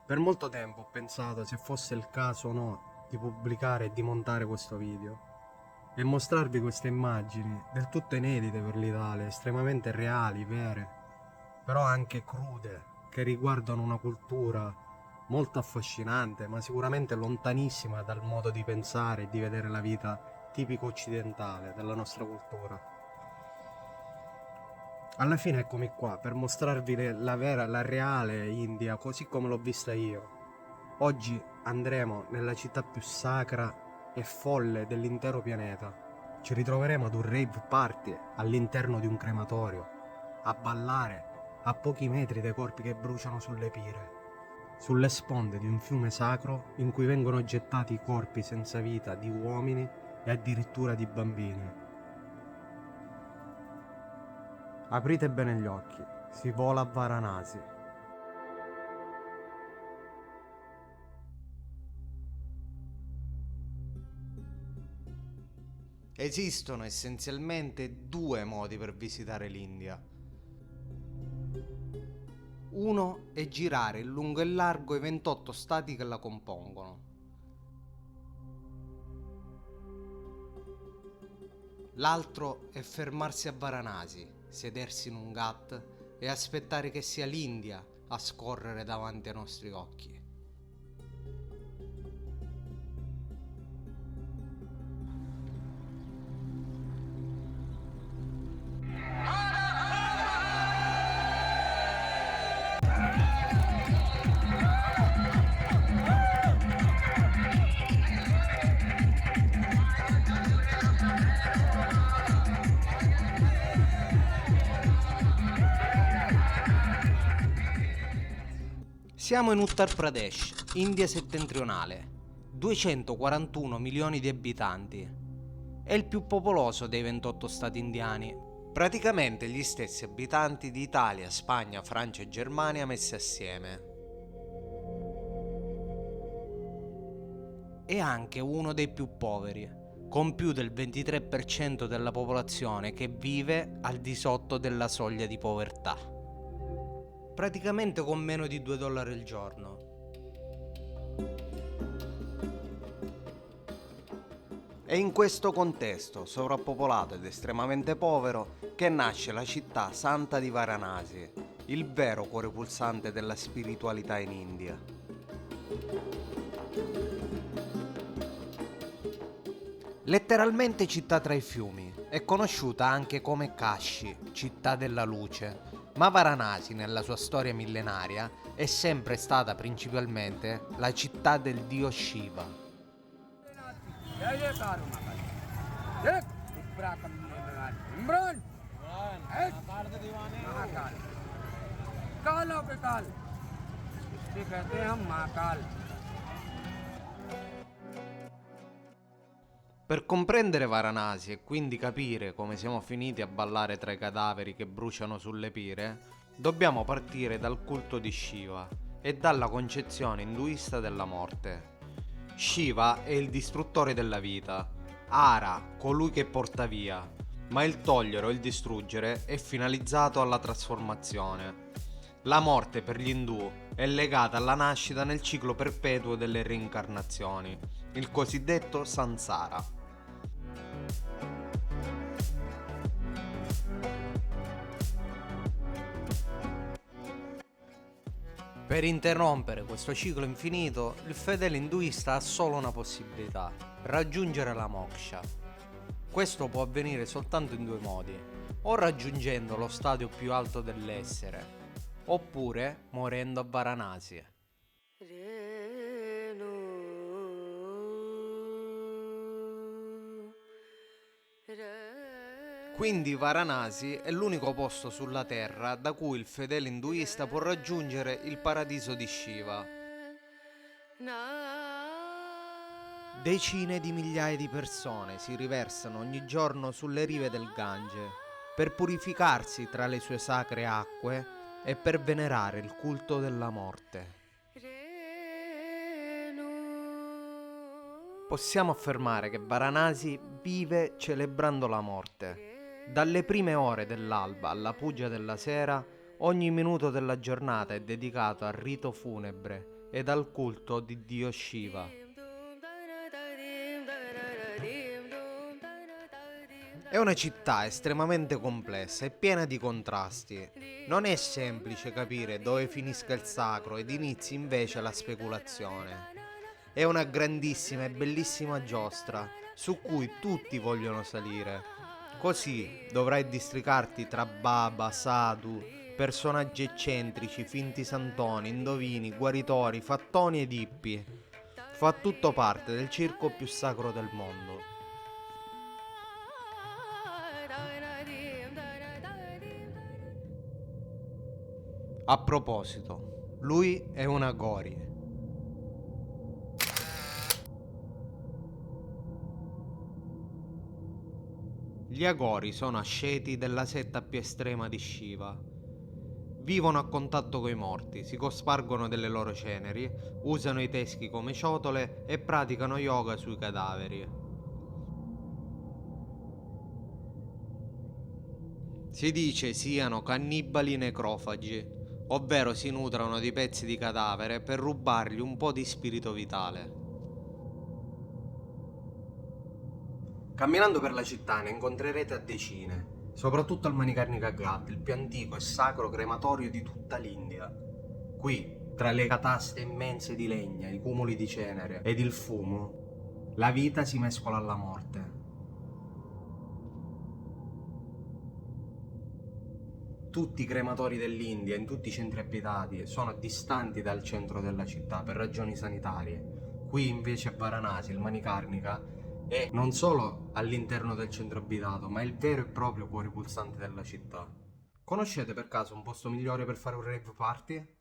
Per molto tempo ho pensato se fosse il caso o no di pubblicare e di montare questo video e mostrarvi queste immagini del tutto inedite per l'Italia, estremamente reali, vere, però anche crude, che riguardano una cultura molto affascinante, ma sicuramente lontanissima dal modo di pensare e di vedere la vita tipico occidentale della nostra cultura. Alla fine eccomi qua per mostrarvi la vera, la reale India, così come l'ho vista io. Oggi andremo nella città più sacra e folle dell'intero pianeta. Ci ritroveremo ad un rave party all'interno di un crematorio, a ballare a pochi metri dai corpi che bruciano sulle pire, sulle sponde di un fiume sacro in cui vengono gettati i corpi senza vita di uomini e addirittura di bambini. Aprite bene gli occhi, si vola a Varanasi. Esistono essenzialmente due modi per visitare l'India. Uno è girare in lungo e largo i 28 stati che la compongono. L'altro è fermarsi a Varanasi, sedersi in un ghat e aspettare che sia l'India a scorrere davanti ai nostri occhi. Siamo in Uttar Pradesh, India settentrionale, 241 milioni di abitanti. È il più popoloso dei 28 stati indiani, praticamente gli stessi abitanti di Italia, Spagna, Francia e Germania messi assieme. È anche uno dei più poveri, con più del 23% della popolazione che vive al di sotto della soglia di povertà. Praticamente con meno di $2 al giorno. È in questo contesto, sovrappopolato ed estremamente povero, che nasce la città santa di Varanasi, il vero cuore pulsante della spiritualità in India. Letteralmente città tra i fiumi, è conosciuta anche come Kashi, città della luce, ma Varanasi nella sua storia millenaria è sempre stata principalmente la città del dio Shiva. Per comprendere Varanasi e quindi capire come siamo finiti a ballare tra i cadaveri che bruciano sulle pire, dobbiamo partire dal culto di Shiva e dalla concezione induista della morte. Shiva è il distruttore della vita, Ara, colui che porta via, ma il togliere o il distruggere è finalizzato alla trasformazione. La morte per gli indù è legata alla nascita nel ciclo perpetuo delle reincarnazioni, il cosiddetto Sansara. Per interrompere questo ciclo infinito, il fedele induista ha solo una possibilità: raggiungere la moksha. Questo può avvenire soltanto in due modi: o raggiungendo lo stadio più alto dell'essere, oppure morendo a Varanasi. Quindi Varanasi è l'unico posto sulla terra da cui il fedele induista può raggiungere il paradiso di Shiva. Decine di migliaia di persone si riversano ogni giorno sulle rive del Gange per purificarsi tra le sue sacre acque e per venerare il culto della morte. Possiamo affermare che Varanasi vive celebrando la morte. Dalle prime ore dell'alba alla pugia della sera, ogni minuto della giornata è dedicato al rito funebre e dal culto di dio Shiva. È una città estremamente complessa e piena di contrasti. Non è semplice capire dove finisca il sacro ed inizi invece la speculazione. È una grandissima e bellissima giostra su cui tutti vogliono salire. Così dovrai districarti tra baba, sadhu, personaggi eccentrici, finti santoni, indovini, guaritori, fattoni ed hippie. Fa tutto parte del circo più sacro del mondo. A proposito, lui è un Aghori. Gli Aghori sono asceti della setta più estrema di Shiva. Vivono a contatto coi morti, si cospargono delle loro ceneri, usano i teschi come ciotole e praticano yoga sui cadaveri. Si dice siano cannibali necrofagi, ovvero si nutrano di pezzi di cadavere per rubargli un po' di spirito vitale. Camminando per la città ne incontrerete a decine, soprattutto al Manikarnika Ghat, il più antico e sacro crematorio di tutta l'India. Qui, tra le cataste immense di legna, i cumuli di cenere ed il fumo, la vita si mescola alla morte. Tutti i crematori dell'India, in tutti i centri abitati, sono distanti dal centro della città per ragioni sanitarie. Qui invece a Varanasi il Manikarnika è non solo all'interno del centro abitato, ma è il vero e proprio cuore pulsante della città. Conoscete per caso un posto migliore per fare un rave party?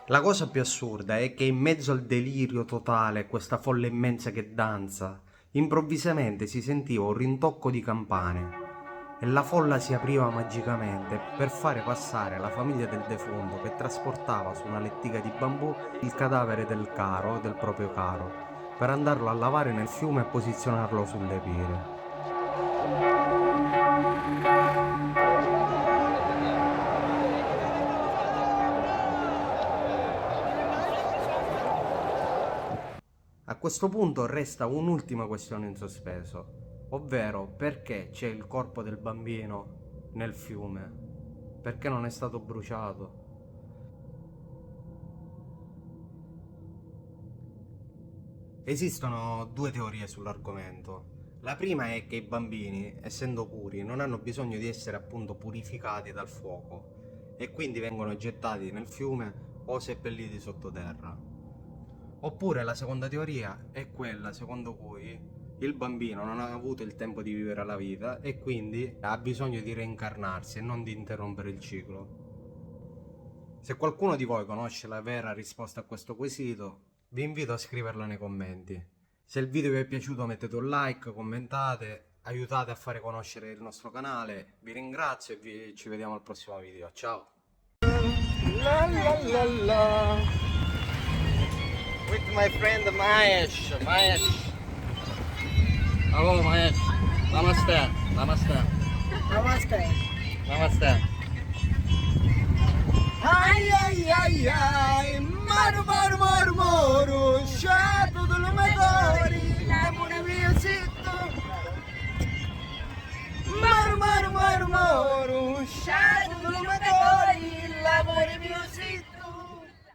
La cosa più assurda è che in mezzo al delirio totale, questa folla immensa che danza, improvvisamente si sentiva un rintocco di campane e la folla si apriva magicamente per fare passare la famiglia del defunto che trasportava su una lettiga di bambù il cadavere del proprio caro, per andarlo a lavare nel fiume e posizionarlo sulle pire. A questo punto resta un'ultima questione in sospeso, ovvero perché c'è il corpo del bambino nel fiume? Perché non è stato bruciato? Esistono due teorie sull'argomento. La prima è che i bambini, essendo puri, non hanno bisogno di essere appunto purificati dal fuoco e quindi vengono gettati nel fiume o seppelliti sottoterra. Oppure la seconda teoria è quella secondo cui il bambino non ha avuto il tempo di vivere la vita e quindi ha bisogno di reincarnarsi e non di interrompere il ciclo. Se qualcuno di voi conosce la vera risposta a questo quesito, vi invito a scriverla nei commenti. Se il video vi è piaciuto mettete un like, commentate, aiutate a fare conoscere il nostro canale. Vi ringrazio e ci vediamo al prossimo video. Ciao! La la la la. With my friend Mahesh. Hello Mahesh. Namaste. Namaste. Namaste.